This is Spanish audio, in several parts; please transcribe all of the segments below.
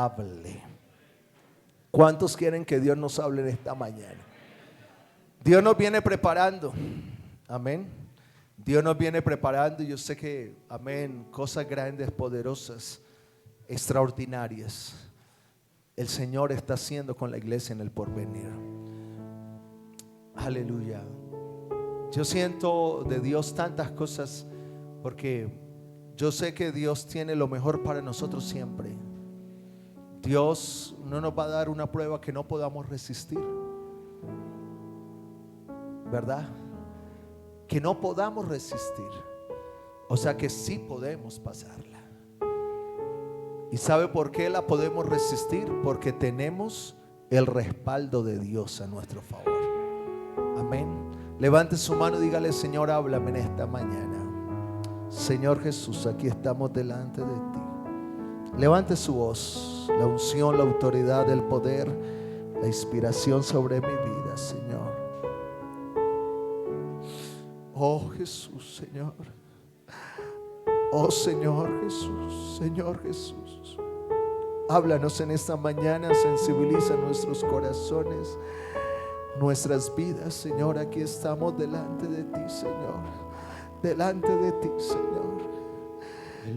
hable. ¿Cuántos quieren que Dios nos hable en esta mañana? Dios nos viene preparando. Amén. Dios nos viene preparando y yo sé que, amén, cosas grandes, poderosas, extraordinarias el Señor está haciendo con la iglesia en el porvenir. Aleluya. Yo siento de Dios tantas cosas porque yo sé que Dios tiene lo mejor para nosotros siempre. Dios no nos va a dar una prueba que no podamos resistir, ¿verdad? Que no podamos resistir. O sea que sí podemos pasarla. ¿Y sabe por qué la podemos resistir? Porque tenemos el respaldo de Dios a nuestro favor. Amén. Levante su mano y dígale: Señor, háblame en esta mañana. Señor Jesús, aquí estamos delante de ti. Levante su voz. La unción, la autoridad, el poder, la inspiración sobre mi vida, Señor. Oh Jesús, Señor. Oh Señor Jesús, Señor Jesús. Háblanos en esta mañana, sensibiliza nuestros corazones, nuestras vidas, Señor. Aquí estamos delante de ti, Señor. Delante de ti, Señor.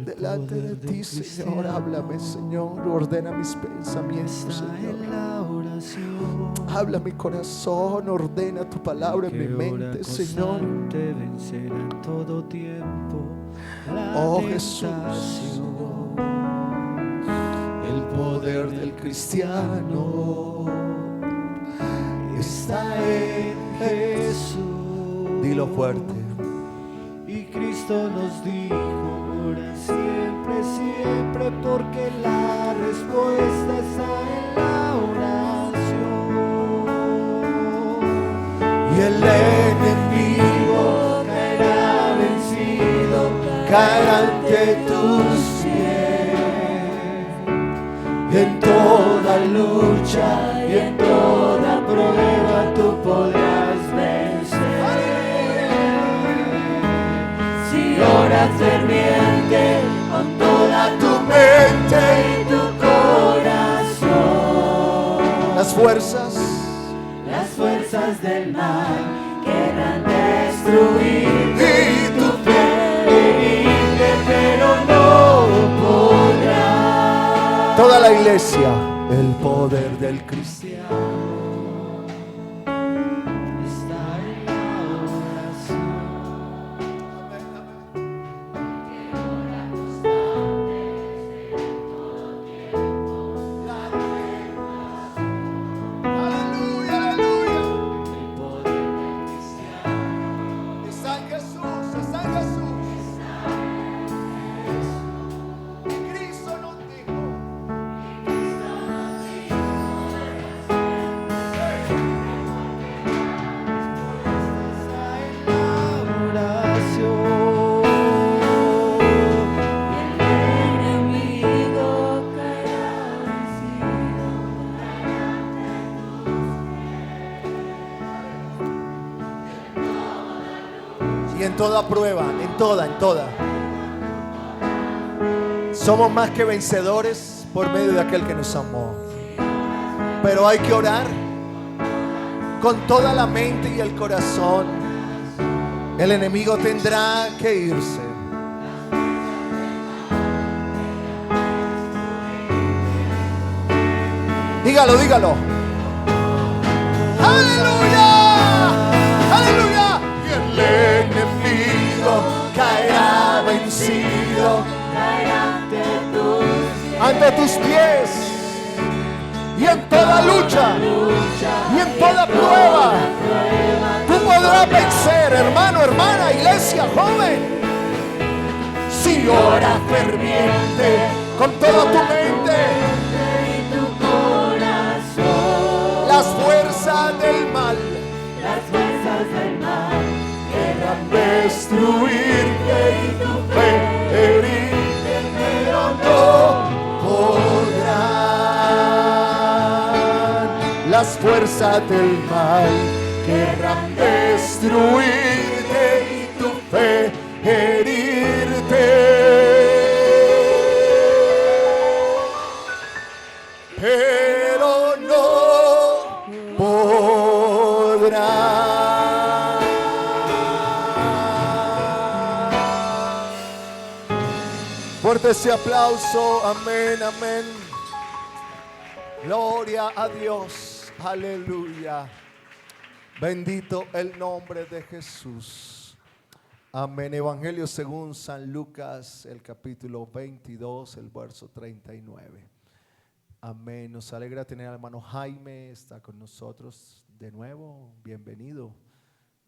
Delante de ti, Señor. Háblame, Señor. Ordena mis pensamientos, Señor. Habla mi corazón. Ordena tu palabra en mi mente, Señor. Oh Jesús, el poder del cristiano está en Jesús. Dilo fuerte. Y Cristo nos dijo: ora siempre, siempre, porque la respuesta está en la oración. Y el enemigo caerá vencido, caerá ante tus pies. Y en toda lucha y en toda prueba tú podrás vencer. Si oras ferviente con toda tu mente y tu corazón, Las fuerzas del mal querrán destruir y tu fe herirte, pero no podrá. Toda la iglesia. El poder del cristiano está en la oración. Aleluya, aleluya. El poder del cristiano Está en Jesús, está en Jesús. Y Cristo nos dijo. Y en toda prueba, en toda. Somos más que vencedores por medio de aquel que nos amó. Pero hay que orar con toda la mente y el corazón. El enemigo tendrá que irse. Dígalo, dígalo. ¡Aleluya! ¡Aleluya! Y el enemigo caerá vencido ante tus pies. Y en toda lucha y en toda prueba tú podrás vencer, hermano, hermana, iglesia, joven. Si oras ferviente con toda tu mente, las fuerzas del mal querrán destruirte y tu fe herirte, pero no podrán. Las fuerzas del mal querrán destruirte y tu fe herirte. 「pero no podrá. Fuerte ese aplauso, amén, amén. Gloria a Dios, aleluya. Bendito el nombre de Jesús. Amén. Evangelio según San Lucas, el capítulo 22, el verso 39. Amén. Nos alegra tener al hermano Jaime, está con nosotros de nuevo. Bienvenido.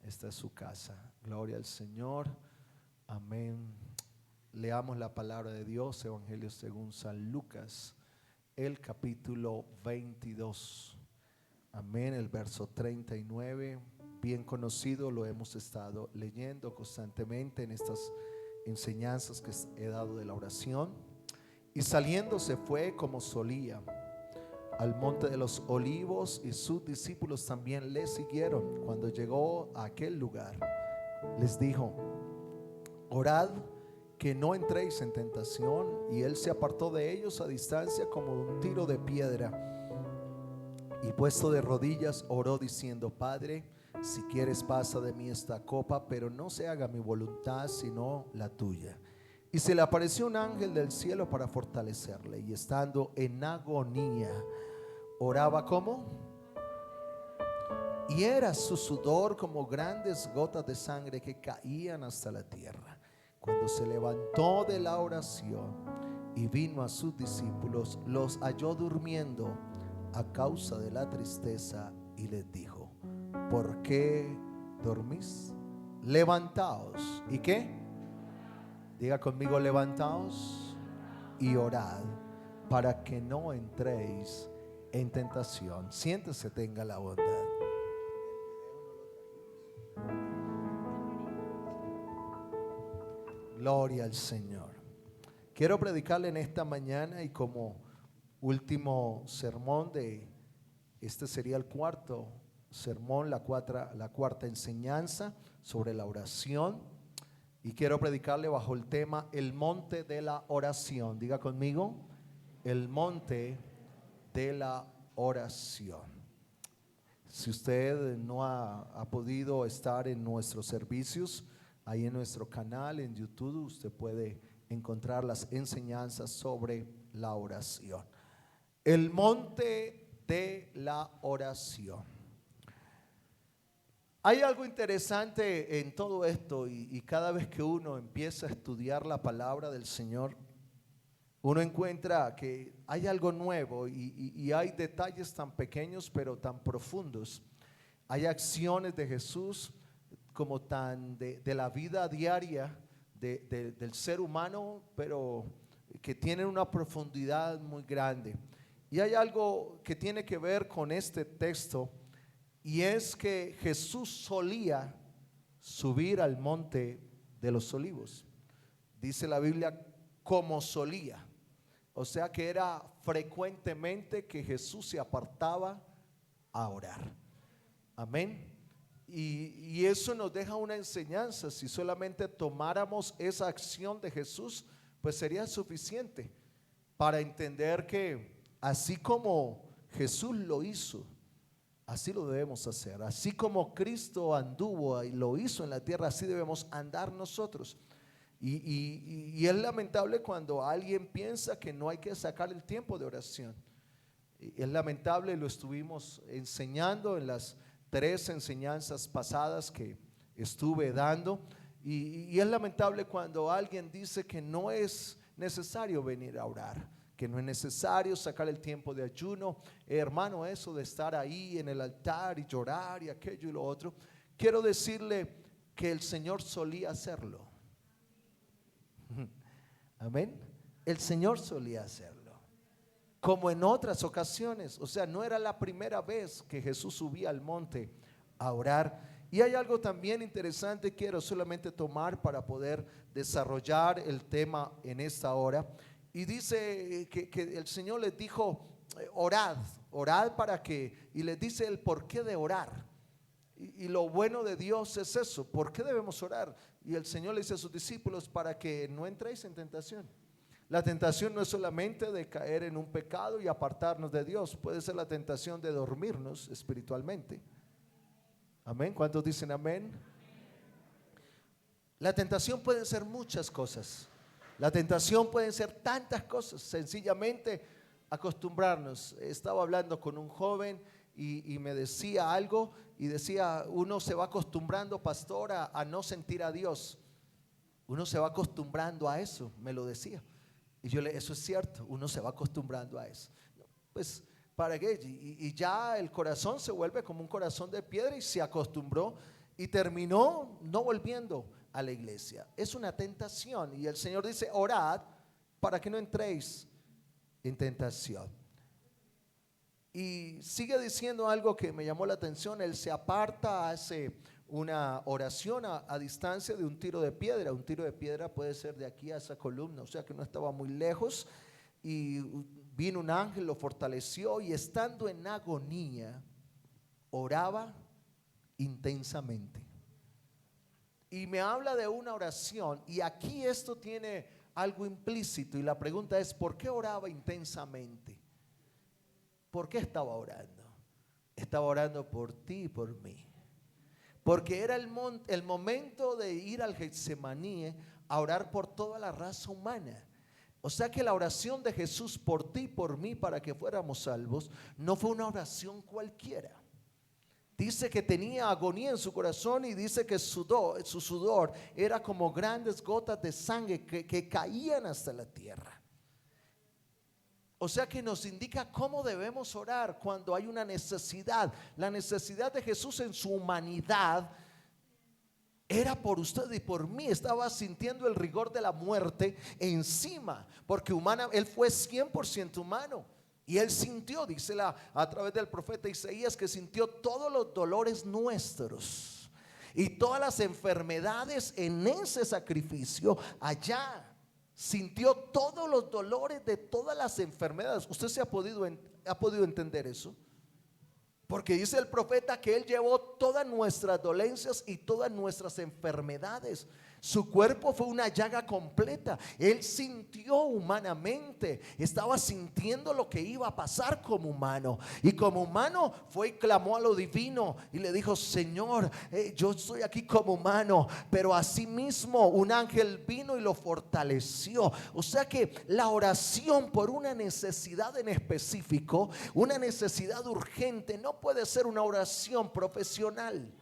Esta es su casa. Gloria al Señor. Amén. Leamos la palabra de Dios, Evangelio según San Lucas, el capítulo 22. Amén, el verso 39, bien conocido, lo hemos estado leyendo constantemente en estas enseñanzas que he dado de la oración. Y saliendo se fue como solía al monte de los olivos, y sus discípulos también le siguieron. Cuando llegó a aquel lugar, les dijo: orad que no entréis en tentación. Y él se apartó de ellos a distancia como un tiro de piedra, y puesto de rodillas oró diciendo: Padre, si quieres pasa de mí esta copa, pero no se haga mi voluntad sino la tuya. Y se le apareció un ángel del cielo para fortalecerle, y estando en agonía oraba como, y era su sudor como grandes gotas de sangre que caían hasta la tierra. Cuando se levantó de la oración y vino a sus discípulos, los halló durmiendo a causa de la tristeza, y les dijo: ¿por qué dormís? Levantaos. ¿Y qué? Diga conmigo: levantaos y orad para que no entréis en tentación. Siéntese, tenga la bondad. Gloria al Señor. Quiero predicarle en esta mañana, y como último sermón de este sería el cuarto sermón, la cuarta enseñanza sobre la oración, y quiero predicarle bajo el tema el monte de la oración. Diga conmigo: el monte de la oración. Si usted no ha podido estar en nuestros servicios, ahí en nuestro canal en YouTube usted puede encontrar las enseñanzas sobre la oración. El monte de la oración. Hay algo interesante en todo esto, y cada vez que uno empieza a estudiar la palabra del Señor, uno encuentra que hay algo nuevo, y hay detalles tan pequeños pero tan profundos. Hay acciones de Jesús como tan de la vida diaria del ser humano, pero que tienen una profundidad muy grande. Y hay algo que tiene que ver con este texto, y es que Jesús solía subir al monte de los olivos. Dice la Biblia como solía, o sea que era frecuentemente que Jesús se apartaba a orar. Amén. Y eso nos deja una enseñanza. Si solamente tomáramos esa acción de Jesús, pues sería suficiente para entender que así como Jesús lo hizo, así lo debemos hacer. Así como Cristo anduvo y lo hizo en la tierra, así debemos andar nosotros. Y es lamentable cuando alguien piensa que no hay que sacar el tiempo de oración. Es lamentable, lo estuvimos enseñando en las 3 enseñanzas pasadas que estuve dando, y es lamentable cuando alguien dice que no es necesario venir a orar, que no es necesario sacar el tiempo de ayuno. Hermano, eso de estar ahí en el altar y llorar y aquello y lo otro, quiero decirle que el Señor solía hacerlo. Amén. El Señor solía hacerlo, como en otras ocasiones. O sea, no era la primera vez que Jesús subía al monte a orar. Y hay algo también interesante, quiero solamente tomar para poder desarrollar el tema en esta hora. Y dice que el Señor les dijo: orad para que, y les dice el porqué de orar. Y lo bueno de Dios es eso. ¿Por qué debemos orar? Y el Señor le dice a sus discípulos: para que no entréis en tentación. La tentación no es solamente de caer en un pecado y apartarnos de Dios, puede ser la tentación de dormirnos espiritualmente. Amén. ¿Cuántos dicen amén? La tentación puede ser muchas cosas. La tentación puede ser tantas cosas. Sencillamente acostumbrarnos. Estaba hablando con un joven y me decía algo y decía, uno se va acostumbrando, pastor, a no sentir a Dios. Uno se va acostumbrando a eso, me lo decía. Y yo le, eso es cierto, uno se va acostumbrando a eso. Pues, ¿para qué? Y ya el corazón se vuelve como un corazón de piedra y se acostumbró y terminó no volviendo a la iglesia. Es una tentación y el Señor dice, orad para que no entréis en tentación. Y sigue diciendo algo que me llamó la atención. Él se aparta, hace una oración a distancia de un tiro de piedra. Un tiro de piedra puede ser de aquí a esa columna, o sea que no estaba muy lejos. Y vino un ángel, lo fortaleció y estando en agonía, oraba intensamente. Y me habla de una oración y aquí esto tiene algo implícito y la pregunta es, ¿por qué oraba intensamente? ¿Por qué estaba orando? Estaba orando por ti y por mí. Porque era el momento de ir al Getsemaní a orar por toda la raza humana. O sea que la oración de Jesús por ti y por mí para que fuéramos salvos no fue una oración cualquiera. Dice que tenía agonía en su corazón y dice que su sudor era como grandes gotas de sangre que caían hasta la tierra. O sea que nos indica cómo debemos orar cuando hay una necesidad. La necesidad de Jesús en su humanidad era por usted y por mí. Estaba sintiendo el rigor de la muerte encima, porque él fue 100% humano. Y él sintió, dice a través del profeta Isaías, que sintió todos los dolores nuestros y todas las enfermedades en ese sacrificio allá. Sintió todos los dolores de todas las enfermedades. ¿Usted ha podido entender eso? Porque dice el profeta que él llevó todas nuestras dolencias y todas nuestras enfermedades. Su cuerpo fue una llaga completa. Él sintió humanamente, estaba sintiendo lo que iba a pasar como humano. Y como humano fue y clamó a lo divino y le dijo, Señor, yo estoy aquí como humano. Pero asimismo un ángel vino y lo fortaleció. O sea que la oración por una necesidad en específico, una necesidad urgente, no puede ser una oración profesional.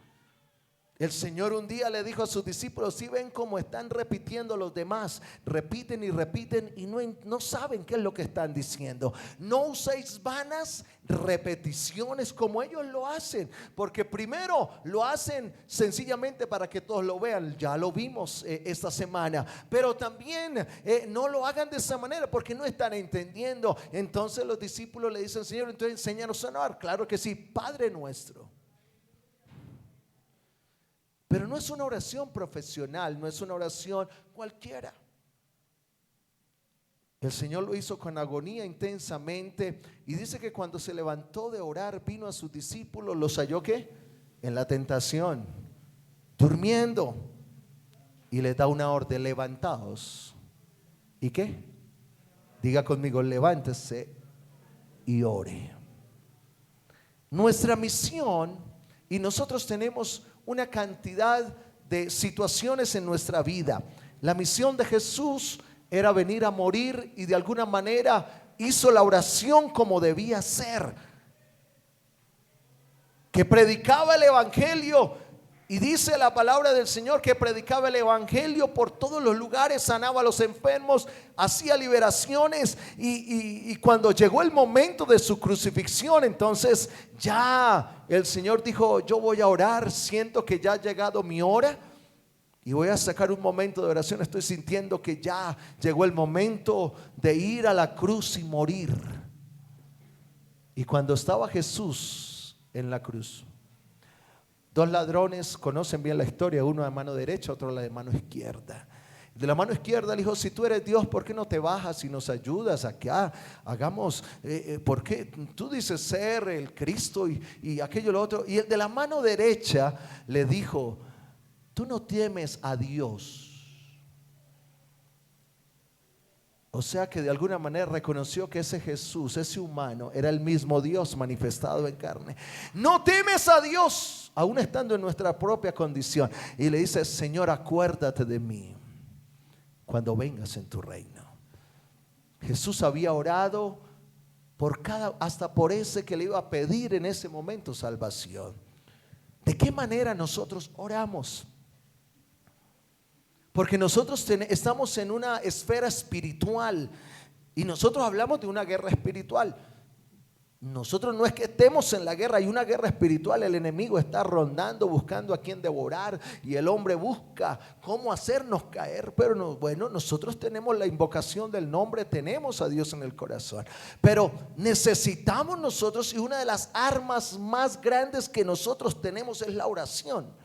El Señor un día le dijo a sus discípulos, si ven cómo están repitiendo los demás, repiten y repiten y no saben qué es lo que están diciendo. No uséis vanas repeticiones como ellos lo hacen, porque primero lo hacen sencillamente para que todos lo vean. Ya lo vimos esta semana, pero también no lo hagan de esa manera porque no están entendiendo. Entonces los discípulos le dicen, Señor, entonces enséñanos a orar. Claro que sí, Padre nuestro. Pero no es una oración profesional, no es una oración cualquiera. El Señor lo hizo con agonía intensamente y dice que cuando se levantó de orar vino a sus discípulos, los halló ¿qué? En la tentación, durmiendo, y les da una orden, levantaos. ¿Y qué? Diga conmigo, levántese y ore. Nuestra misión, y nosotros tenemos una cantidad de situaciones en nuestra vida. La misión de Jesús era venir a morir y de alguna manera hizo la oración como debía ser, que predicaba el evangelio. Y dice la palabra del Señor que predicaba el evangelio por todos los lugares, sanaba a los enfermos, hacía liberaciones y cuando llegó el momento de su crucifixión, entonces ya el Señor dijo, yo voy a orar, siento que ya ha llegado mi hora y voy a sacar un momento de oración. Estoy sintiendo que ya llegó el momento de ir a la cruz y morir. Y cuando estaba Jesús en la cruz, dos ladrones, conocen bien la historia, uno de mano derecha, otro de mano izquierda. De la mano izquierda le dijo, si tú eres Dios, ¿por qué no te bajas y nos ayudas acá? Hagamos, ¿por qué? Tú dices ser el Cristo y aquello lo otro. Y el de la mano derecha le dijo, tú no temes a Dios. O sea que de alguna manera reconoció que ese Jesús, ese humano, era el mismo Dios manifestado en carne. No temes a Dios, aún estando en nuestra propia condición. Y le dice: Señor, acuérdate de mí cuando vengas en tu reino. Jesús había orado por hasta por ese que le iba a pedir en ese momento salvación. ¿De qué manera nosotros oramos? Porque nosotros estamos en una esfera espiritual y nosotros hablamos de una guerra espiritual. Nosotros no es que estemos en la guerra, hay una guerra espiritual. El enemigo está rondando, buscando a quien devorar, y el hombre busca cómo hacernos caer. Pero no, bueno, nosotros tenemos la invocación del nombre, tenemos a Dios en el corazón. Pero necesitamos nosotros, y una de las armas más grandes que nosotros tenemos es la oración.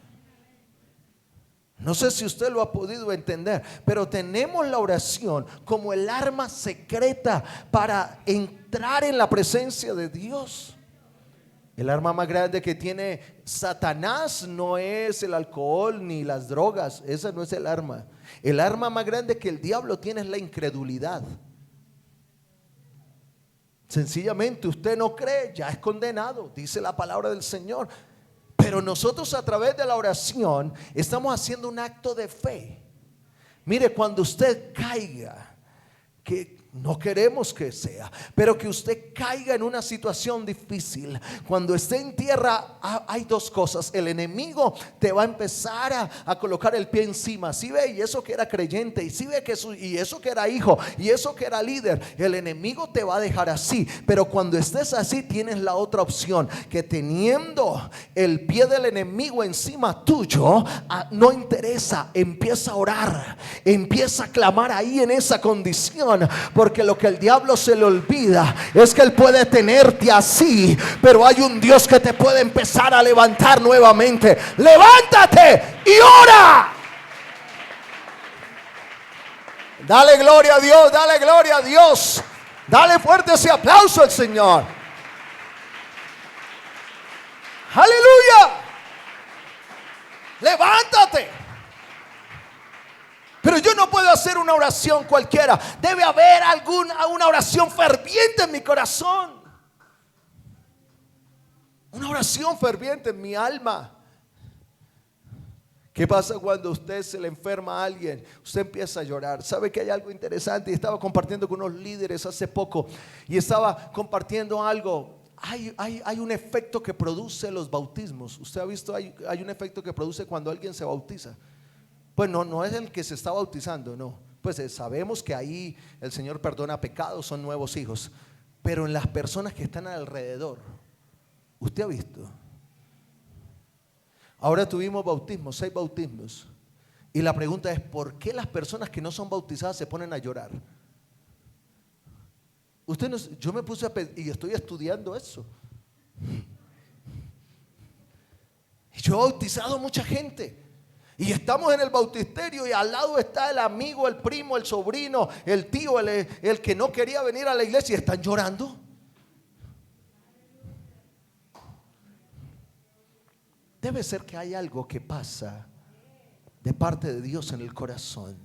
No sé si usted lo ha podido entender, pero tenemos la oración como el arma secreta para entrar en la presencia de Dios. El arma más grande que tiene Satanás no es el alcohol ni las drogas, esa no es el arma. El arma más grande que el diablo tiene es la incredulidad. Sencillamente usted no cree, ya es condenado, dice la palabra del Señor. Pero nosotros a través de la oración estamos haciendo un acto de fe. Mire, cuando usted caiga, que no queremos que sea, pero que usted caiga en una situación difícil, cuando esté en tierra, hay dos cosas. El enemigo te va a empezar a colocar el pie encima. Si ve, y eso que era creyente, y si ve que y eso que era hijo, y eso que era líder, el enemigo te va a dejar así. Pero cuando estés así, tienes la otra opción, que teniendo el pie del enemigo encima tuyo, no interesa, empieza a orar, empieza a clamar ahí en esa condición. Porque lo que el diablo se le olvida es que él puede tenerte así, pero hay un Dios que te puede empezar a levantar nuevamente. Levántate y ora. Dale gloria a Dios, dale gloria a Dios. Dale fuerte ese aplauso al Señor. Aleluya. Levántate. Pero yo no puedo hacer una oración cualquiera. Debe haber una oración ferviente en mi corazón. Una oración ferviente en mi alma. ¿Qué pasa cuando usted se le enferma a alguien? Usted empieza a llorar. ¿Sabe que hay algo interesante? Y estaba compartiendo con unos líderes hace poco. Y estaba compartiendo algo. Hay un efecto que produce los bautismos. ¿Usted ha visto? Hay un efecto que produce cuando alguien se bautiza. Pues no es el que se está bautizando, no. Pues sabemos que ahí el Señor perdona pecados, son nuevos hijos. Pero en las personas que están alrededor, ¿usted ha visto? Ahora tuvimos bautismos, 6 bautismos. Y la pregunta es: ¿por qué las personas que no son bautizadas se ponen a llorar? Yo me puse y estoy estudiando eso. Yo he bautizado a mucha gente. Y estamos en el bautisterio y al lado está el amigo, el primo, el sobrino, el tío, el que no quería venir a la iglesia, y están llorando. Debe ser que hay algo que pasa de parte de Dios en el corazón.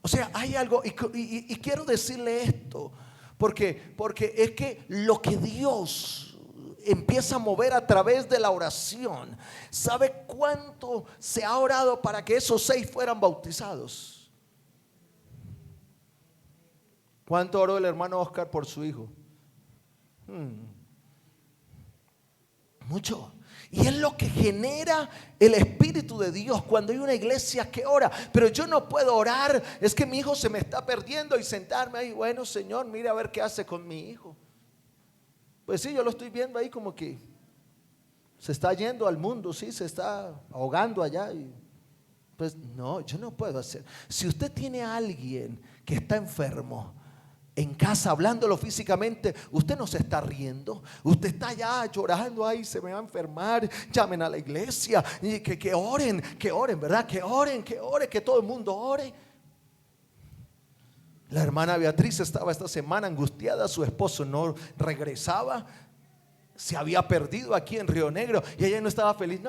O sea, hay algo, y quiero decirle esto, porque es que lo que Dios empieza a mover a través de la oración. ¿Sabe cuánto se ha orado para que esos 6 fueran bautizados? ¿Cuánto oró el hermano Oscar por su hijo? Mucho. Y es lo que genera el Espíritu de Dios cuando hay una iglesia que ora. Pero yo no puedo orar, es que mi hijo se me está perdiendo, y sentarme ahí: bueno, Señor, mire a ver qué hace con mi hijo. Pues sí, yo lo estoy viendo ahí como que se está yendo al mundo, sí, se está ahogando allá. Y pues no, yo no puedo hacer. Si usted tiene a alguien que está enfermo en casa, hablándolo físicamente, usted no se está riendo, usted está ya llorando: ay, se me va a enfermar, llamen a la iglesia, y que oren, ¿verdad? Que oren, que todo el mundo ore. La hermana Beatriz estaba esta semana angustiada, su esposo no regresaba, se había perdido aquí en Río Negro, y ella no estaba feliz.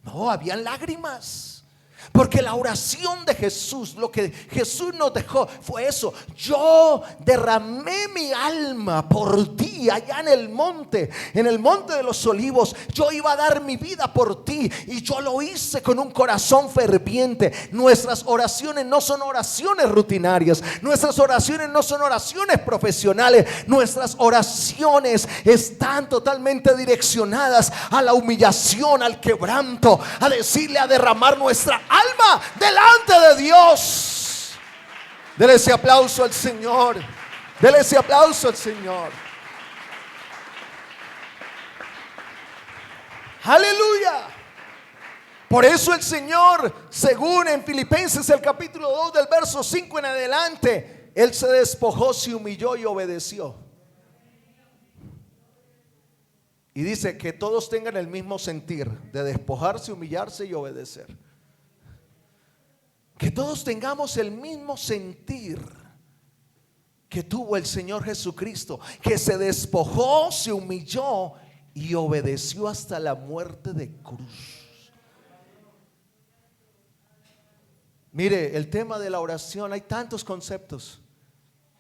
No, habían lágrimas. Porque la oración de Jesús, lo que Jesús nos dejó fue eso: yo derramé mi alma por ti allá en el monte de los olivos. Yo iba a dar mi vida por ti y yo lo hice con un corazón ferviente. Nuestras oraciones no son oraciones rutinarias, nuestras oraciones no son oraciones profesionales. Nuestras oraciones están totalmente direccionadas a la humillación, al quebranto, a decirle, a derramar nuestra alma delante de Dios. Dele ese aplauso al Señor. Dele ese aplauso al Señor. Aleluya. Por eso el Señor, según en Filipenses el capítulo 2 del verso 5 en adelante, Él se despojó, se humilló y obedeció. Y dice que todos tengan el mismo sentir de despojarse, humillarse y obedecer. Que todos tengamos el mismo sentir que tuvo el Señor Jesucristo, que se despojó, se humilló y obedeció hasta la muerte de cruz. Mire, el tema de la oración, hay tantos conceptos.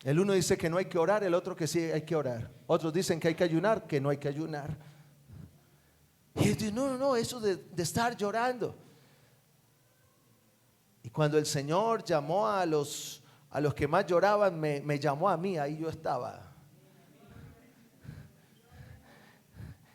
El uno dice que no hay que orar, el otro que sí hay que orar. Otros dicen que hay que ayunar, que no hay que ayunar. Y él dice, no, eso de estar llorando. Y cuando el Señor llamó a los que más lloraban, me llamó a mí, ahí yo estaba.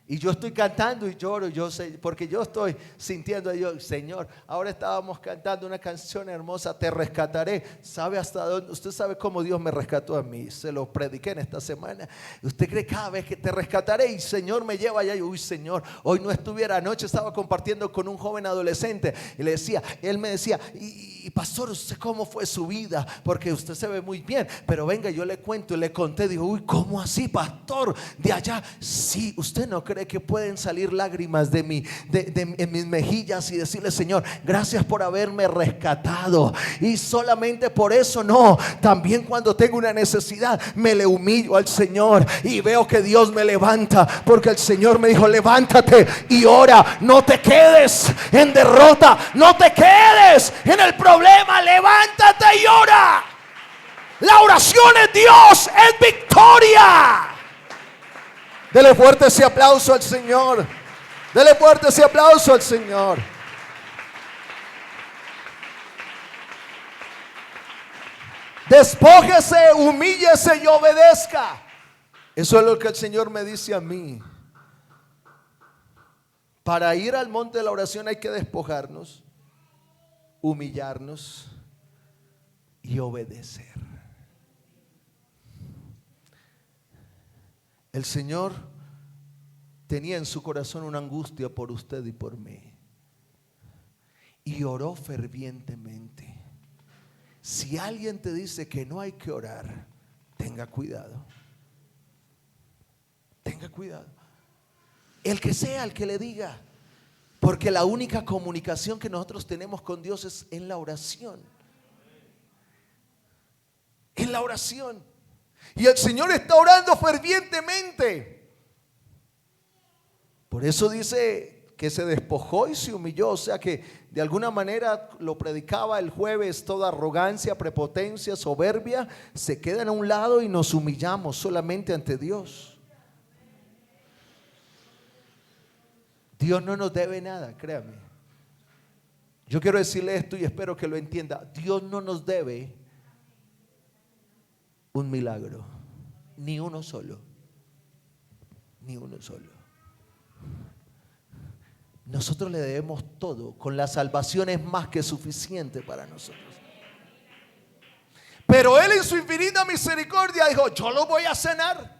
Y yo estoy cantando y lloro, yo sé, porque yo estoy sintiendo, yo, Señor, ahora estábamos cantando una canción hermosa, te rescataré. ¿Sabe hasta dónde? Usted sabe cómo Dios me rescató a mí, se lo prediqué en esta semana. Usted cree cada vez que te rescataré y Señor me lleva allá, y uy Señor, hoy no estuviera. Anoche estaba compartiendo con un joven adolescente y le decía, él me decía, y pastor, ¿usted cómo fue su vida? Porque usted se ve muy bien, pero venga, yo le cuento y le conté. Digo, uy, ¿cómo así, pastor? De allá, sí, usted no cree que pueden salir lágrimas en mis mejillas y decirle, Señor, gracias por haberme rescatado. Y solamente por eso no, también cuando tengo una necesidad me le humillo al Señor y veo que Dios me levanta, porque el Señor me dijo, levántate y ora, no te quedes en derrota, no te quedes en el problema, levántate y ora. La oración es Dios, es victoria. Dele fuerte ese aplauso al Señor. Dele fuerte ese aplauso al Señor. Despójese, humíllese y obedezca. Eso es lo que el Señor me dice a mí. Para ir al monte de la oración hay que despojarnos, humillarnos y obedecer. El Señor tenía en su corazón una angustia por usted y por mí, y oró fervientemente. Si alguien te dice que no hay que orar, tenga cuidado. Tenga cuidado. El que sea el que le diga, porque la única comunicación que nosotros tenemos con Dios es en la oración. En la oración. Y el Señor está orando fervientemente. Por eso dice que se despojó y se humilló. O sea que de alguna manera lo predicaba el jueves, toda arrogancia, prepotencia, soberbia se quedan a un lado y nos humillamos solamente ante Dios. Dios no nos debe nada, créame. Yo quiero decirle esto y espero que lo entienda. Dios no nos debe un milagro, ni uno solo, ni uno solo. Nosotros le debemos todo. Con la salvación es más que suficiente para nosotros. Pero Él en su infinita misericordia dijo, yo lo voy a sanar.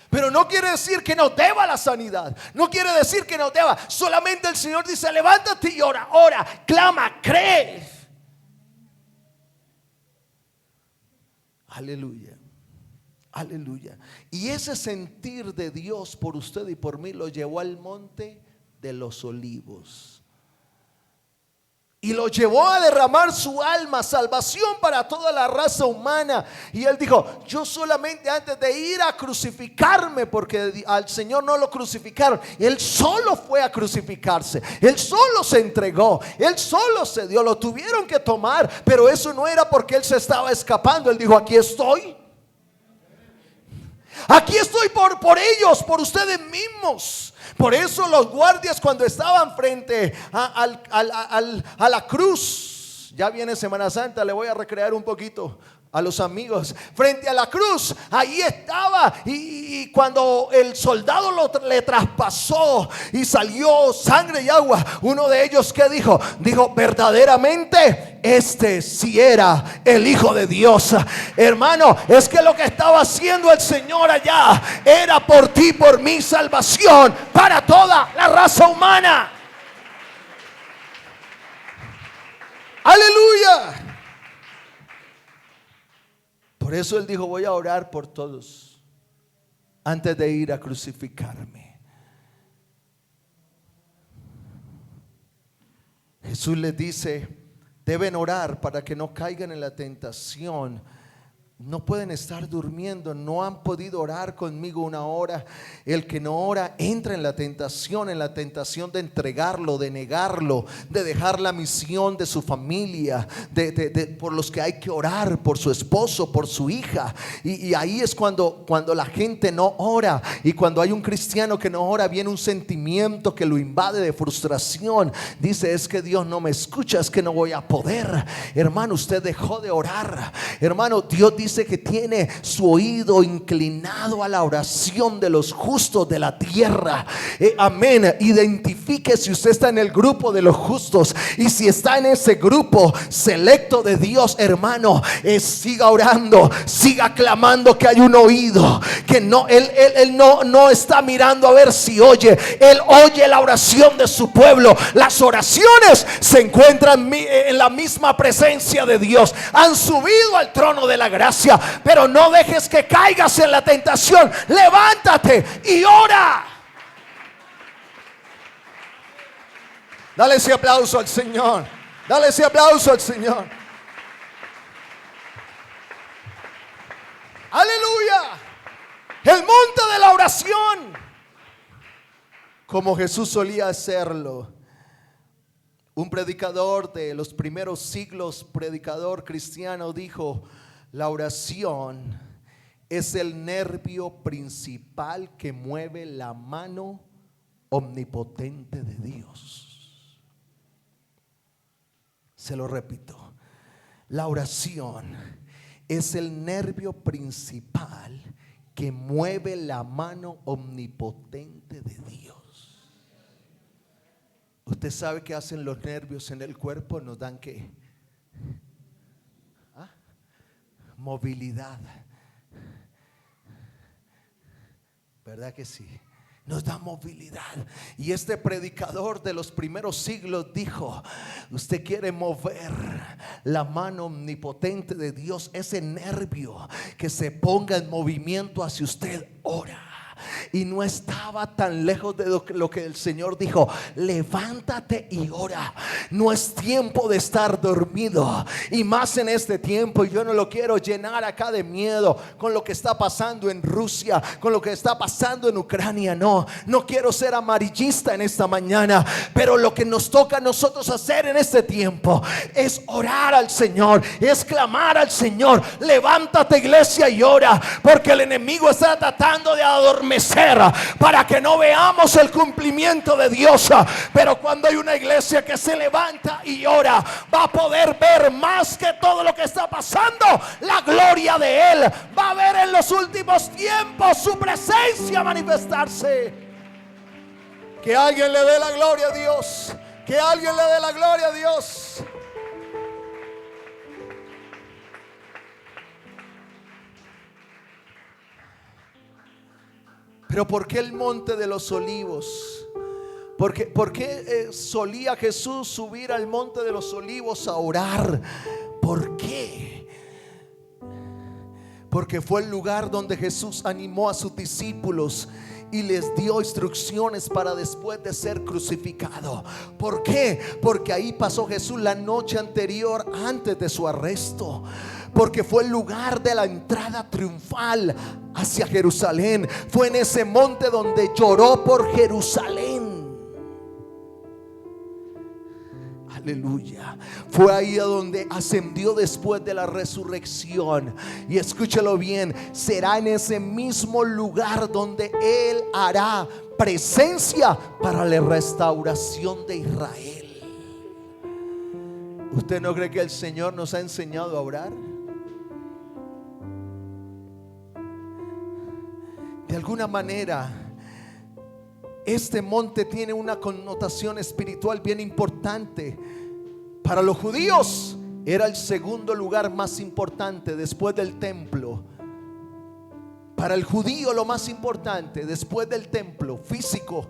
Pero no quiere decir que nos deba la sanidad. No quiere decir que nos deba. Solamente el Señor dice, levántate y ora, ora, clama, cree. Aleluya, aleluya. Y ese sentir de Dios por usted y por mí lo llevó al monte de los olivos. y lo llevó a derramar su alma, salvación para toda la raza humana. Y él dijo: yo solamente antes de ir a crucificarme, porque al Señor no lo crucificaron, él solo fue a crucificarse, él solo se entregó, él solo se dio, lo tuvieron que tomar, pero eso no era porque él se estaba escapando. Él dijo: aquí estoy por ellos, por ustedes mismos. Por eso los guardias, cuando estaban frente a la cruz, ya viene Semana Santa, le voy a recrear un poquito a los amigos, frente a la cruz, ahí estaba, y cuando el soldado le traspasó y salió sangre y agua, uno de ellos, ¿qué dijo? Dijo: verdaderamente este sí era el Hijo de Dios. Hermano, es que lo que estaba haciendo el Señor allá era por ti, por mi salvación, para toda la raza humana. Aleluya. Por eso él dijo: voy a orar por todos antes de ir a crucificarme. Jesús les dice: deben orar para que no caigan en la tentación. No pueden estar durmiendo, no han podido orar conmigo una hora. El que no ora entra en la tentación de entregarlo, de negarlo, de dejar la misión de su familia, por los que hay que orar, por su esposo, por su hija. Y ahí es cuando la gente no ora, y cuando hay un cristiano que no ora, viene un sentimiento que lo invade de frustración. Dice: es que Dios no me escucha, es que no voy a poder. Hermano, usted dejó de orar. Hermano, Dios dice que tiene su oído inclinado a la oración de los justos de la tierra. Amén. Identifique si usted está en el grupo de los justos, y si está en ese grupo selecto de Dios, hermano, siga orando, siga clamando, que hay un oído que no, él no está mirando a ver si oye. Él oye la oración de su pueblo. Las oraciones se encuentran en la misma presencia de Dios, han subido al trono de la gracia. Pero no dejes que caigas en la tentación. Levántate y ora. Dale ese aplauso al Señor. Dale ese aplauso al Señor. Aleluya. El monte de la oración, como Jesús solía hacerlo. Un predicador de los primeros siglos, predicador cristiano, dijo: la oración es el nervio principal que mueve la mano omnipotente de Dios. Se lo repito: la oración es el nervio principal que mueve la mano omnipotente de Dios. Usted sabe qué hacen los nervios en el cuerpo. Nos dan ¿qué? Movilidad. ¿Verdad que sí? Nos da movilidad. Y este predicador de los primeros siglos dijo: usted quiere mover la mano omnipotente de Dios, ese nervio que se ponga en movimiento hacia usted, ora. Y no estaba tan lejos de lo que el Señor dijo: levántate y ora. No es tiempo de estar dormido, y más en este tiempo. Yo no lo quiero llenar acá de miedo con lo que está pasando en Rusia, con lo que está pasando en Ucrania. No quiero ser amarillista en esta mañana, pero lo que nos toca a nosotros hacer en este tiempo es orar al Señor, es clamar al Señor. Levántate, iglesia, y ora, porque el enemigo está tratando de adormecer para que no veamos el cumplimiento de Dios. Pero cuando hay una iglesia que se levanta y ora, va a poder ver más que todo lo que está pasando, la gloria de Él. Va a ver en los últimos tiempos su presencia manifestarse. Que alguien le dé la gloria a Dios. Que alguien le dé la gloria a Dios. Pero ¿por qué el monte de los olivos? ¿Por qué solía Jesús subir al monte de los olivos a orar? ¿Por qué? porque fue el lugar donde Jesús animó a sus discípulos y les dio instrucciones para después de ser crucificado. ¿Por qué? Porque ahí pasó Jesús la noche anterior, antes de su arresto. Porque fue el lugar de la entrada triunfal hacia Jerusalén. Fue en ese monte donde lloró por Jerusalén. Aleluya. Fue ahí a donde ascendió después de la resurrección. Y escúchalo bien, será en ese mismo lugar donde Él hará presencia para la restauración de Israel. ¿Usted no cree que el Señor nos ha enseñado a orar? De alguna manera, este monte tiene una connotación espiritual bien importante. Para los judíos era el segundo lugar más importante después del templo. Para el judío lo más importante después del templo físico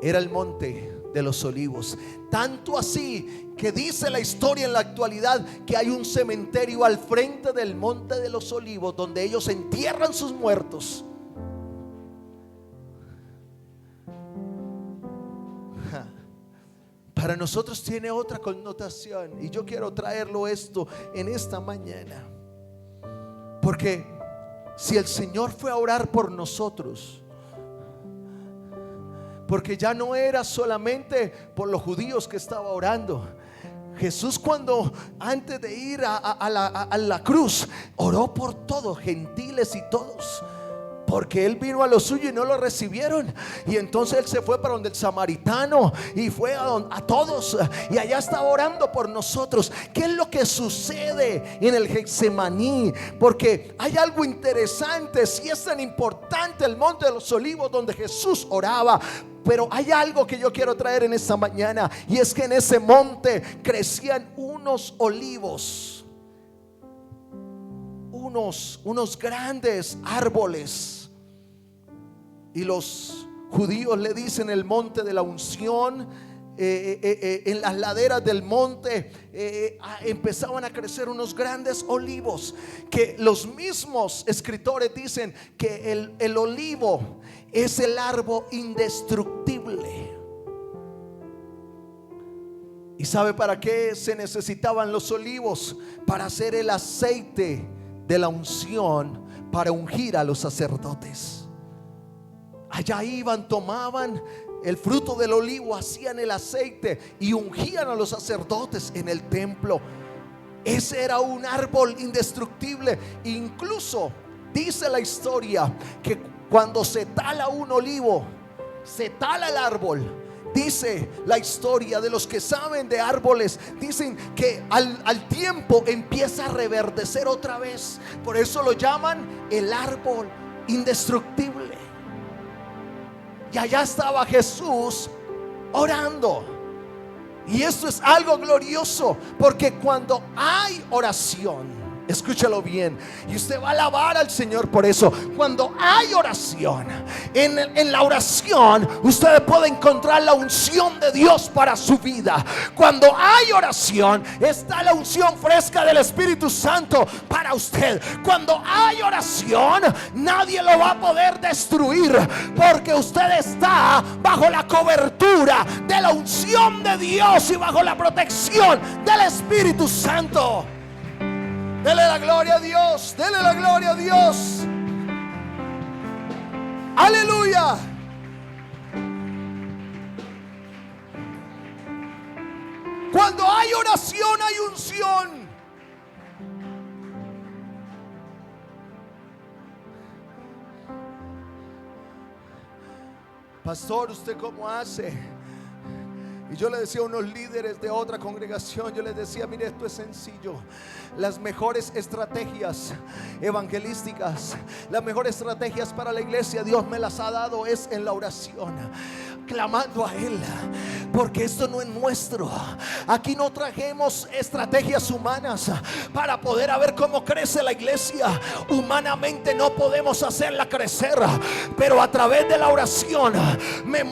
era el monte de los olivos. Tanto así que dice la historia en la actualidad que hay un cementerio al frente del monte de los olivos donde ellos entierran sus muertos. Para nosotros tiene otra connotación, y yo quiero traerlo esto en esta mañana, porque si el Señor fue a orar por nosotros, porque ya no era solamente por los judíos que estaba orando. Jesús, cuando antes de ir a la cruz, oró por todos, gentiles y todos, porque Él vino a lo suyo y no lo recibieron. Y entonces Él se fue para donde el samaritano y fue a todos, y allá estaba orando por nosotros. ¿Qué es lo que sucede en el Getsemaní? Porque hay algo interesante. Si es tan importante el monte de los olivos donde Jesús oraba, pero hay algo que yo quiero traer en esta mañana, y es que en ese monte crecían unos olivos, unos grandes árboles. Y los judíos le dicen el monte de la unción. En las laderas del monte empezaban a crecer unos grandes olivos, que los mismos escritores dicen que el olivo es el árbol indestructible. ¿Y sabe para qué se necesitaban los olivos? Para hacer el aceite de la unción, para ungir a los sacerdotes. Allá iban, tomaban el fruto del olivo, hacían el aceite y ungían a los sacerdotes en el templo. Ese era un árbol indestructible. Incluso dice la historia que cuando se tala un olivo, se tala el árbol. Dice la historia de los que saben de árboles, dicen que al tiempo empieza a reverdecer otra vez. Por eso lo llaman el árbol indestructible. Y allá estaba Jesús orando. Y esto es algo glorioso, porque cuando hay oración, escúchalo bien, y usted va a alabar al Señor por eso. Cuando hay oración, en la oración usted puede encontrar la unción de Dios para su vida. Cuando hay oración, está la unción fresca del Espíritu Santo para usted. Cuando hay oración, nadie lo va a poder destruir, porque usted está bajo la cobertura de la unción de Dios y bajo la protección del Espíritu Santo. Dele la gloria a Dios, dele la gloria a Dios. Aleluya. Cuando hay oración, hay unción. Pastor, ¿usted cómo hace? Y yo le decía a unos líderes de otra congregación, yo les decía: mire, esto es sencillo. Las mejores estrategias evangelísticas, las mejores estrategias para la iglesia, Dios me las ha dado es en la oración, clamando a Él. porque esto no es nuestro. Aquí no trajimos estrategias humanas para poder ver cómo crece la iglesia. Humanamente no podemos hacerla crecer, pero a través de la oración me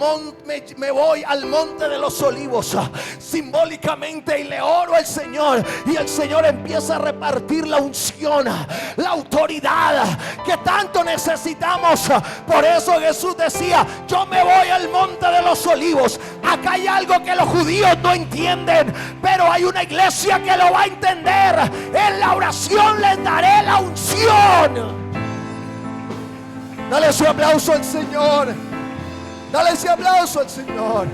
voy al monte de los olivos simbólicamente y le oro al Señor, y el Señor empieza a repartir la unción, la autoridad que tanto necesitamos. Por eso Jesús decía: yo me voy al monte de los olivos. Acá hay algo que los judíos no entienden, pero hay una iglesia que lo va a entender. En la oración les daré la unción. Dale ese aplauso al Señor. Dale ese aplauso al Señor.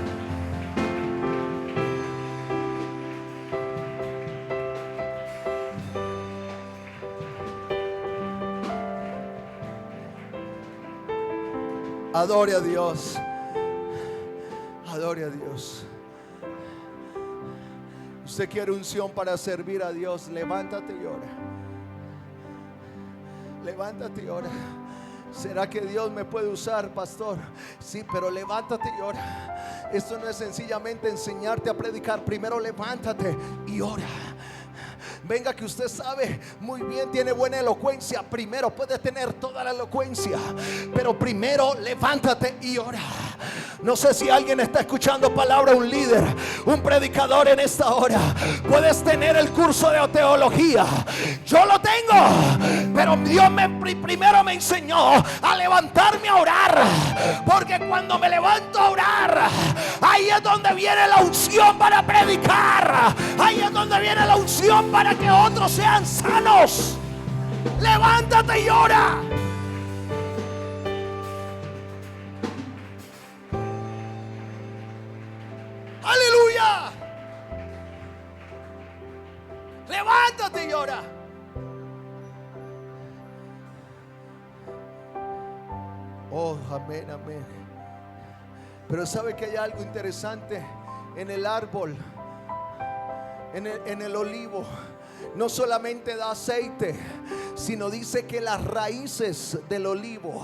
Adore a Dios. Adore a Dios. Usted quiere unción para servir a Dios, levántate y ora. Levántate y ora. ¿Será que Dios me puede usar, pastor? Sí, pero levántate y ora. Esto no es sencillamente enseñarte a predicar. Primero levántate y ora. Venga, que usted sabe muy bien, tiene buena elocuencia. Primero puede tener toda la elocuencia, pero primero levántate y ora. No sé si alguien está escuchando palabra, un líder, un predicador en esta hora. Puedes tener el curso de teología, yo lo tengo, pero Dios primero me enseñó a levantarme a orar, porque cuando me levanto a orar, ahí es donde viene la unción para predicar. Ahí es donde viene la unción para que otros sean sanos. Levántate y ora. Aleluya. Levántate y ora. Oh, amén, amén. Pero sabe que hay algo interesante en el árbol, en el olivo. No solamente da aceite, sino dice que las raíces del olivo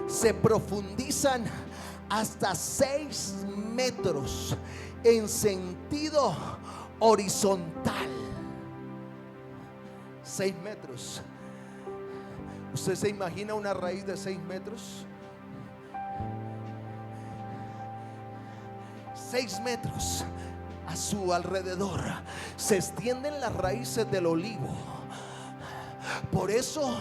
se profundizan hasta 6 metros en sentido horizontal. 6 metros. ¿Usted se imagina una raíz de 6 metros? 6 metros a su alrededor se extienden las raíces del olivo. Por eso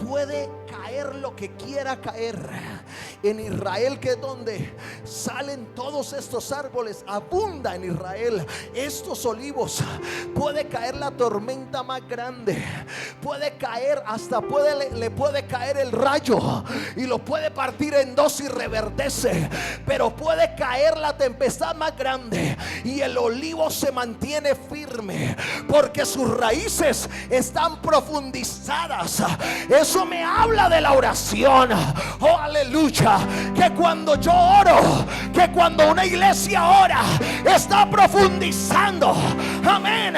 puede caer lo que quiera caer. En Israel, que es donde salen todos estos árboles, abunda en Israel estos olivos. Puede caer la tormenta más grande, puede caer hasta le puede caer el rayo y lo puede partir en dos y reverdece. Pero puede caer la tempestad más grande y el olivo se mantiene firme, porque sus raíces están profundizadas. Eso me habla de la oración. Oh, aleluya. Que cuando yo oro, que cuando una iglesia ora, está profundizando, amén,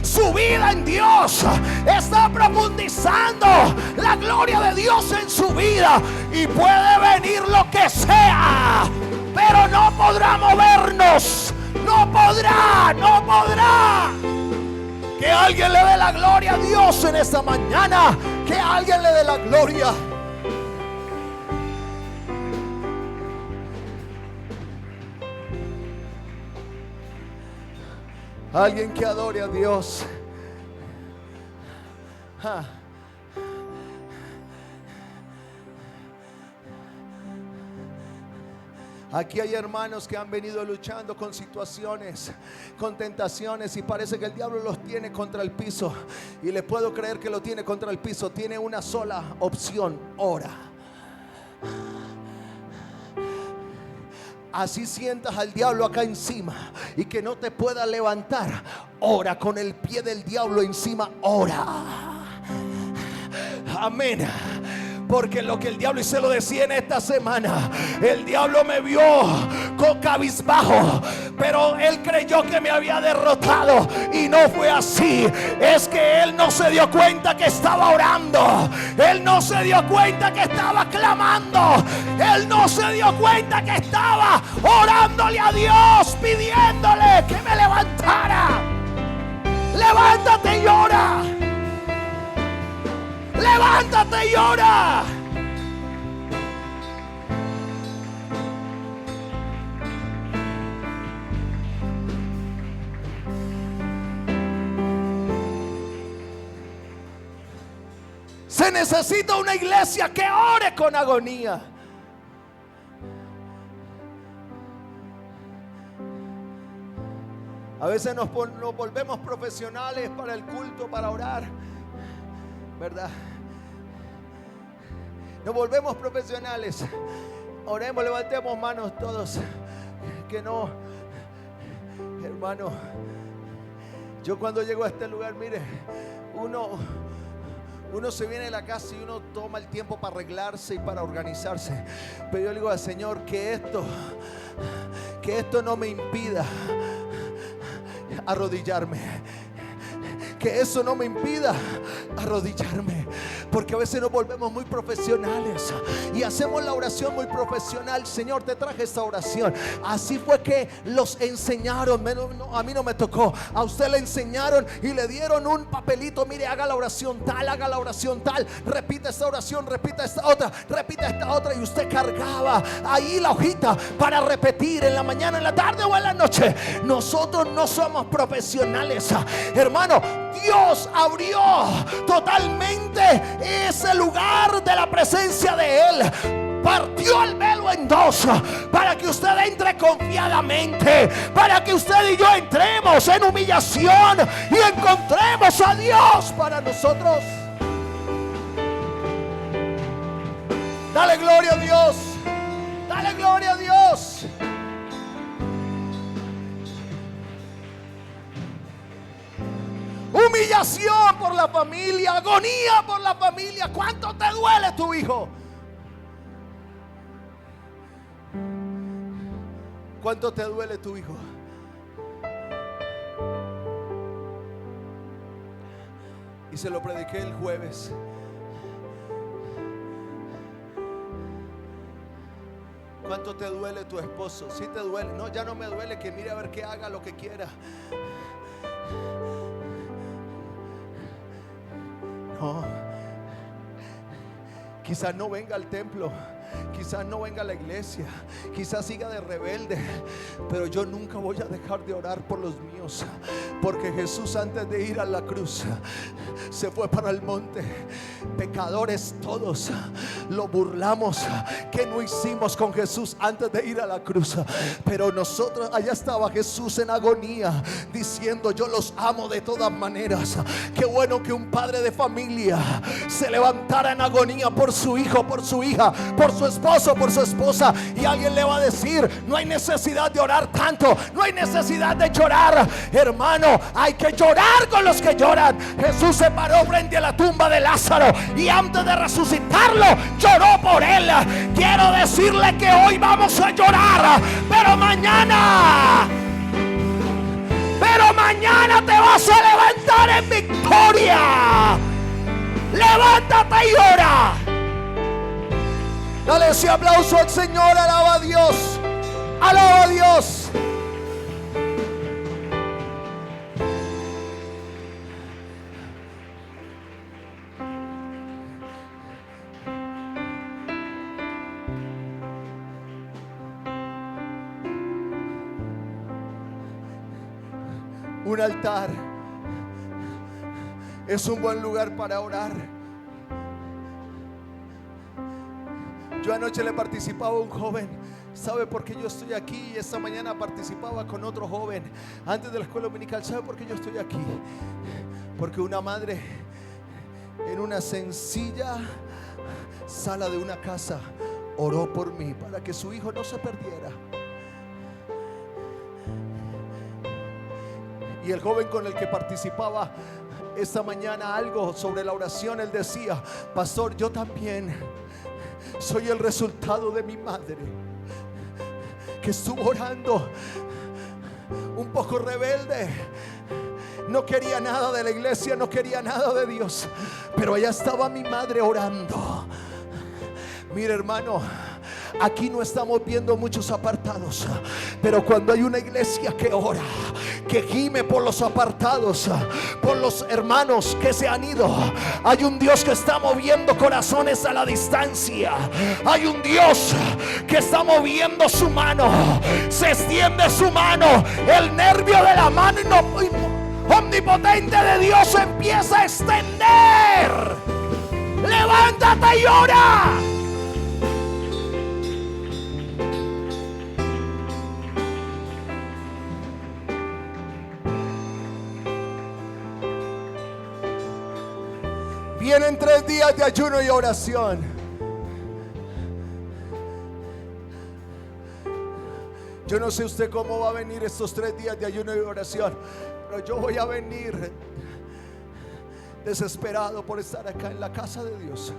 su vida en Dios, está profundizando la gloria de Dios en su vida. Y puede venir lo que sea, pero no podrá movernos. No podrá. Que alguien le dé la gloria a Dios en esta mañana. Que alguien le dé la gloria. Alguien que adore a Dios. Aquí hay hermanos que han venido luchando con situaciones, con tentaciones, y parece que el diablo los tiene contra el piso. Y le puedo creer que lo tiene contra el piso. Tiene una sola opción: ora. Así sientas al diablo acá encima y que no te pueda levantar, ora con el pie del diablo encima. Ora. Amén. Porque lo que el diablo, y se lo decía en esta semana, el diablo me vio con cabizbajo, pero él creyó que me había derrotado, y no fue así. Es que él no se dio cuenta que estaba orando, él no se dio cuenta que estaba clamando, él no se dio cuenta que estaba orándole a Dios, pidiéndole que me levantara. Levántate y ora. Levántate y ora. Se necesita una iglesia que ore con agonía. A veces nos volvemos profesionales para el culto, para orar, ¿verdad? Nos volvemos profesionales. Oremos, levantemos manos todos. Que no, hermano, yo cuando llego a este lugar, mire, uno se viene de la casa y uno toma el tiempo para arreglarse y para organizarse. Pero yo le digo al Señor que esto no me impida arrodillarme, que eso no me impida arrodillarme. Porque a veces nos volvemos muy profesionales y hacemos la oración muy profesional. Señor, te traje esta oración. Así fue que los enseñaron. A mí no me tocó. A usted le enseñaron y le dieron un papelito. Mire, haga la oración tal, haga la oración tal. Repita esta oración, repita esta otra, repita esta otra. Y usted cargaba ahí la hojita para repetir en la mañana, en la tarde o en la noche. Nosotros no somos profesionales, hermano. Dios abrió totalmente ese lugar de la presencia de Él. Partió el velo en dos para que usted entre confiadamente, para que usted y yo entremos en humillación y encontremos a Dios para nosotros. Dale gloria a Dios. Dale gloria a Dios. Humillación por la familia, agonía por la familia. ¿Cuánto te duele tu hijo? ¿Cuánto te duele tu hijo? Y se lo prediqué el jueves. ¿Cuánto te duele tu esposo? Si te duele. No, ya no me duele, que mire a ver, que haga lo que quiera. No, quizás no venga al templo, quizás no venga a la iglesia, quizás siga de rebelde, pero yo nunca voy a dejar de orar por los míos. Porque Jesús, antes de ir a la cruz, se fue para el monte. Pecadores todos, lo burlamos. ¿Qué no hicimos con Jesús antes de ir a la cruz? Pero nosotros, allá estaba Jesús en agonía, diciendo: yo los amo de todas maneras. Qué bueno que un padre de familia se levantara en agonía por su hijo, por su hija, por su esposo, por su esposa. Y alguien le va a decir: no hay necesidad de orar tanto, no hay necesidad de llorar. Hermano, hay que llorar con los que lloran. Jesús se paró frente a la tumba de Lázaro y antes de resucitarlo lloró por él. Quiero decirle que hoy vamos a llorar, pero mañana te vas a levantar en victoria. Levántate y ora. Dale ese aplauso al Señor. Alaba a Dios. Alaba a Dios. Un altar es un buen lugar para orar. Yo anoche le participaba a un joven. ¿Sabe por qué yo estoy aquí? Y esta mañana participaba con otro joven antes de la escuela dominical. ¿Sabe por qué yo estoy aquí? Porque una madre en una sencilla sala de una casa oró por mí para que su hijo no se perdiera. Y el joven con el que participaba esta mañana algo sobre la oración. Él decía: pastor, yo también soy el resultado de mi madre, que estuvo orando un poco rebelde. No quería nada de la iglesia, no quería nada de Dios, pero allá estaba mi madre orando. Mira, hermano, aquí no estamos viendo muchos apartados, pero cuando hay una iglesia que ora, que gime por los apartados, por los hermanos que se han ido, hay un Dios que está moviendo corazones a la distancia. Hay un Dios que está moviendo su mano. Se extiende su mano. El nervio de la mano omnipotente de Dios se empieza a extender. Levántate y ora. Vienen 3 días de ayuno y oración. Yo no sé usted cómo va a venir estos 3 días de ayuno y oración, pero yo voy a venir desesperado por estar acá en la casa de Dios.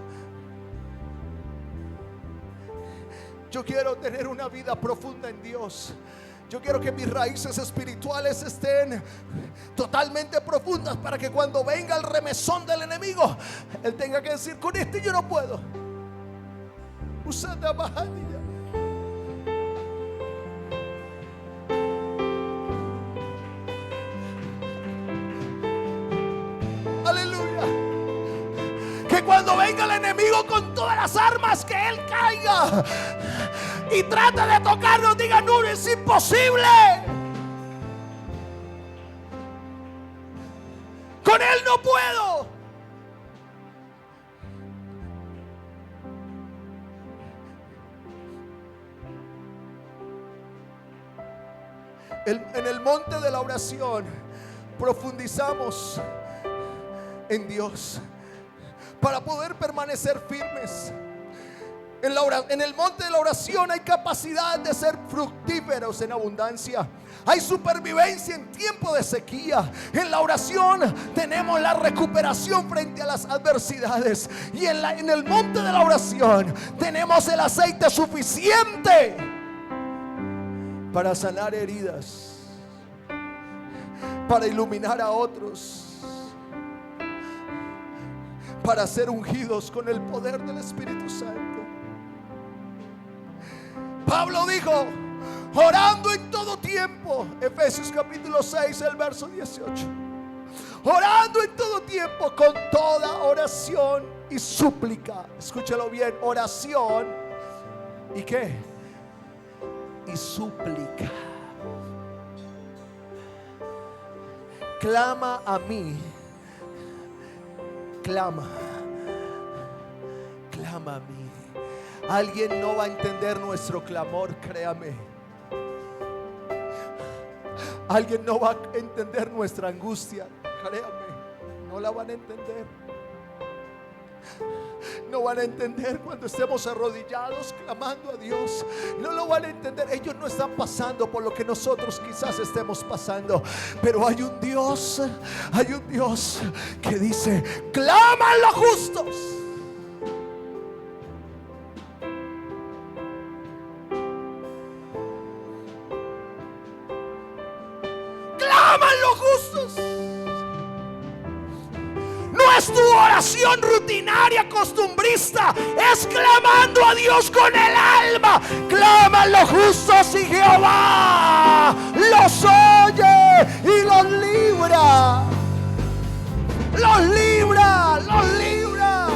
Yo quiero tener una vida profunda en Dios. Yo quiero que mis raíces espirituales estén totalmente profundas, para que cuando venga el remesón del enemigo, él tenga que decir: con este yo no puedo. Usando bajadilla. Aleluya. Que cuando venga el enemigo con todas las armas, que él caiga y trata de tocarnos, diga: no, es imposible. Con él no puedo. En el monte de la oración profundizamos en Dios para poder permanecer firmes. En el monte de la oración hay capacidad de ser fructíferos en abundancia. Hay supervivencia en tiempo de sequía. En la oración tenemos la recuperación frente a las adversidades. Y en el monte de la oración tenemos el aceite suficiente para sanar heridas, para iluminar a otros, para ser ungidos con el poder del Espíritu Santo. Pablo dijo: orando en todo tiempo. Efesios capítulo 6, el verso 18. Orando en todo tiempo con toda oración y súplica. Escúchalo bien: oración y ¿qué? Y súplica. Clama a mí. Clama a mí. Alguien no va a entender nuestro clamor, créame. Alguien no va a entender nuestra angustia, créame. No la van a entender. No van a entender cuando estemos arrodillados clamando a Dios. No lo van a entender. Ellos no están pasando por lo que nosotros quizás estemos pasando, pero hay un Dios que dice: claman los justos. No es tu oración rutinaria, costumbrista, es clamando a Dios con el alma. Claman los justos y Jehová los oye y los libra. Los libra, los libra.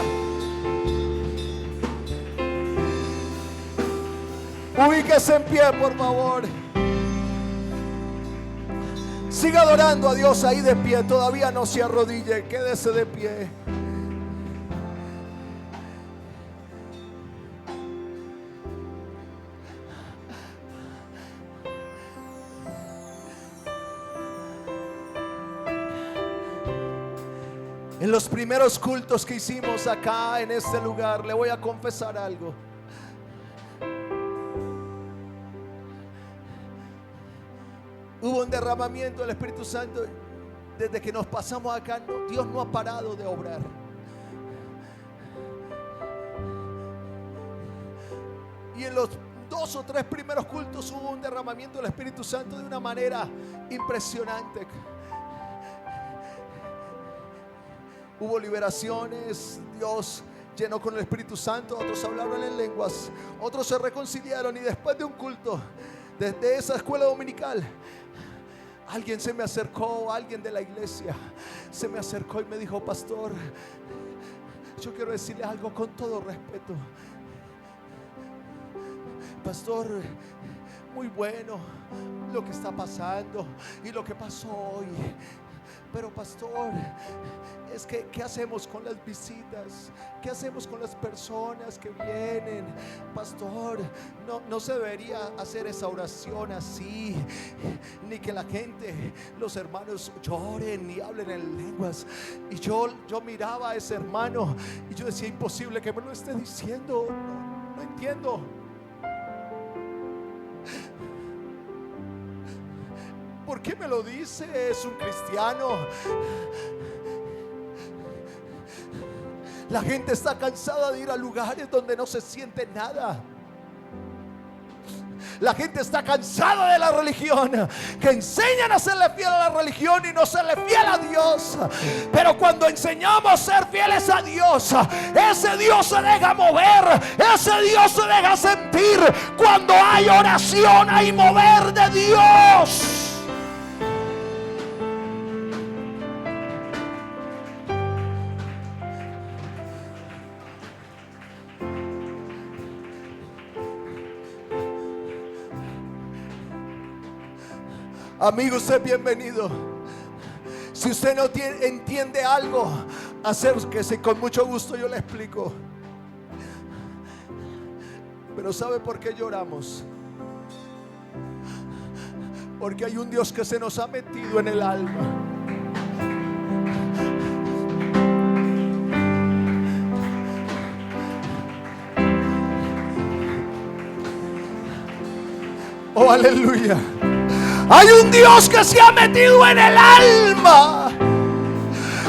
Ubíquese en pie, por favor. Siga adorando a Dios ahí de pie. Todavía no se arrodille. Quédese de pie. En los primeros cultos que hicimos acá en este lugar, le voy a confesar algo. Hubo un derramamiento del Espíritu Santo desde que nos pasamos acá, Dios no ha parado de obrar. Y en los 2 o 3 primeros cultos hubo un derramamiento del Espíritu Santo de una manera impresionante. Hubo liberaciones, Dios llenó con el Espíritu Santo, otros hablaron en lenguas, otros se reconciliaron. Y después de un culto, desde esa escuela dominical, alguien se me acercó, alguien de la iglesia se me acercó y me dijo: pastor, yo quiero decirle algo con todo respeto. Pastor, muy bueno lo que está pasando y lo que pasó hoy, pero pastor, es que ¿qué hacemos con las visitas? ¿Qué hacemos con las personas que vienen? Pastor, no se debería hacer esa oración así, ni que la gente, los hermanos lloren ni hablen en lenguas. Y yo miraba a ese hermano y yo decía: imposible que me lo esté diciendo, no entiendo. ¿Por qué me lo dice? Es un cristiano. La gente está cansada de ir a lugares donde no se siente nada. La gente está cansada de la religión, que enseñan a serle fiel a la religión y no serle fiel a Dios. Pero cuando enseñamos a ser fieles a Dios, ese Dios se deja mover, ese Dios se deja sentir. Cuando hay oración, hay mover de Dios. Amigo, usted es bienvenido. Si usted no entiende algo, acérquese, con mucho gusto yo le explico. Pero ¿sabe por qué lloramos? Porque hay un Dios que se nos ha metido en el alma. Oh, aleluya. Hay un Dios que se ha metido en el alma.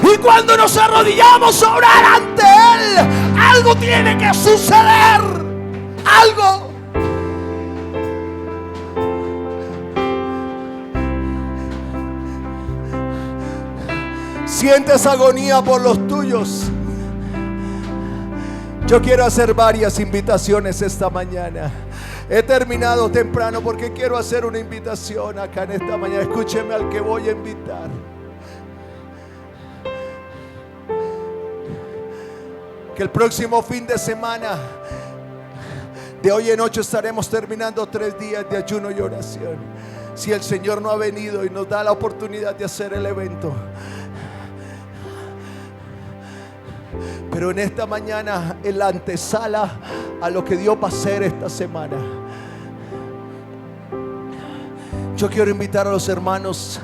Y cuando nos arrodillamos a orar ante Él, algo tiene que suceder. Algo. Sientes agonía por los tuyos. Yo quiero hacer varias invitaciones esta mañana. He terminado temprano porque quiero hacer una invitación acá en esta mañana. Escúcheme al que voy a invitar. Que el próximo fin de semana, de hoy en 8, estaremos terminando 3 días de ayuno y oración. Si el Señor no ha venido y nos da la oportunidad de hacer el evento. Pero en esta mañana, en la antesala a lo que Dios va a hacer esta semana, yo quiero invitar a los hermanos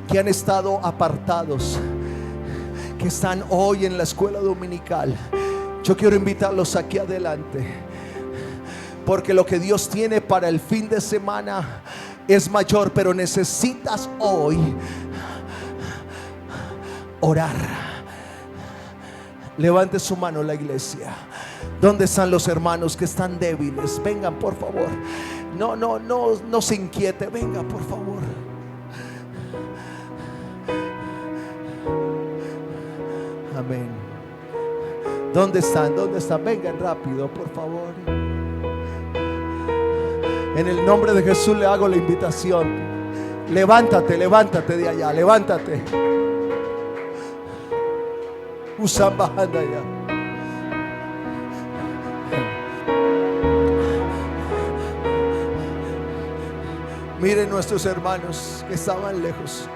que han estado apartados, que están hoy en la escuela dominical. Yo quiero invitarlos aquí adelante, porque lo que Dios tiene para el fin de semana es mayor. Pero necesitas hoy orar. Levante su mano la iglesia. ¿Dónde están los hermanos que están débiles? Vengan, por favor. No se inquiete. Venga, por favor. Amén. ¿Dónde están? ¿Dónde están? Vengan rápido, por favor. En el nombre de Jesús le hago la invitación. Levántate de allá. Levántate. Usan bajando allá. Miren nuestros hermanos que estaban lejos.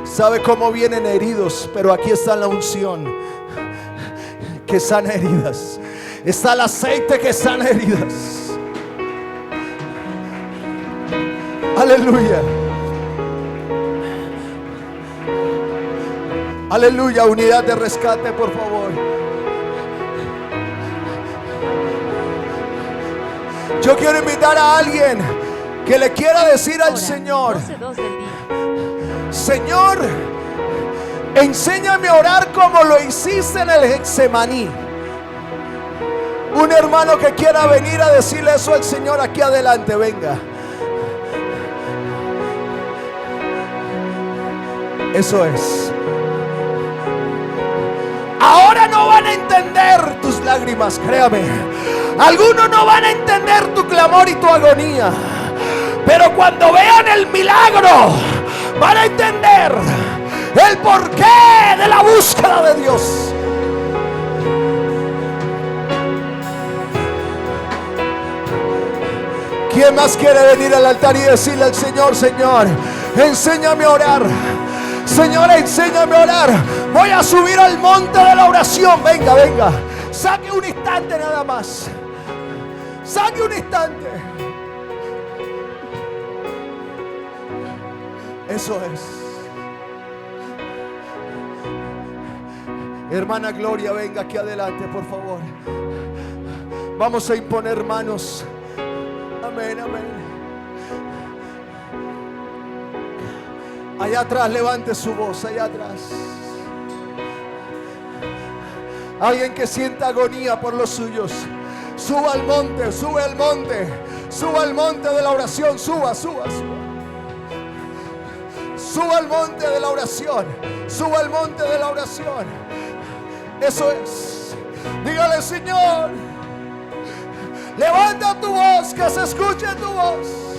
Sabe cómo vienen heridos, pero aquí está la unción que sana heridas. Está el aceite que sana heridas. Aleluya. Aleluya, unidad de rescate, por favor. Yo quiero invitar a alguien que le quiera decir al Señor: Señor, Enséñame a orar como lo hiciste en el Getsemaní. Un hermano que quiera venir a decirle eso al Señor aquí adelante, venga. Eso es. Ahora no van a entender tus lágrimas, créame. Algunos no van a entender tu clamor y tu agonía. Pero cuando vean el milagro, van a entender el porqué de la búsqueda de Dios. ¿Quién más quiere venir al altar y decirle al Señor: Señor, enséñame a orar? Señor, enséñame a orar. Voy a subir al monte de la oración. Venga, venga. Saque un instante nada más. Saque un instante. Eso es. Hermana Gloria, venga aquí adelante, por favor. Vamos a imponer manos. Amén, amén. Allá atrás, levante su voz, allá atrás. Alguien que sienta agonía por los suyos, suba al monte, sube al monte, suba al monte de la oración, suba, suba, suba. Suba al monte de la oración, suba al monte de la oración. Eso es. Dígale: Señor, levanta tu voz, que se escuche tu voz.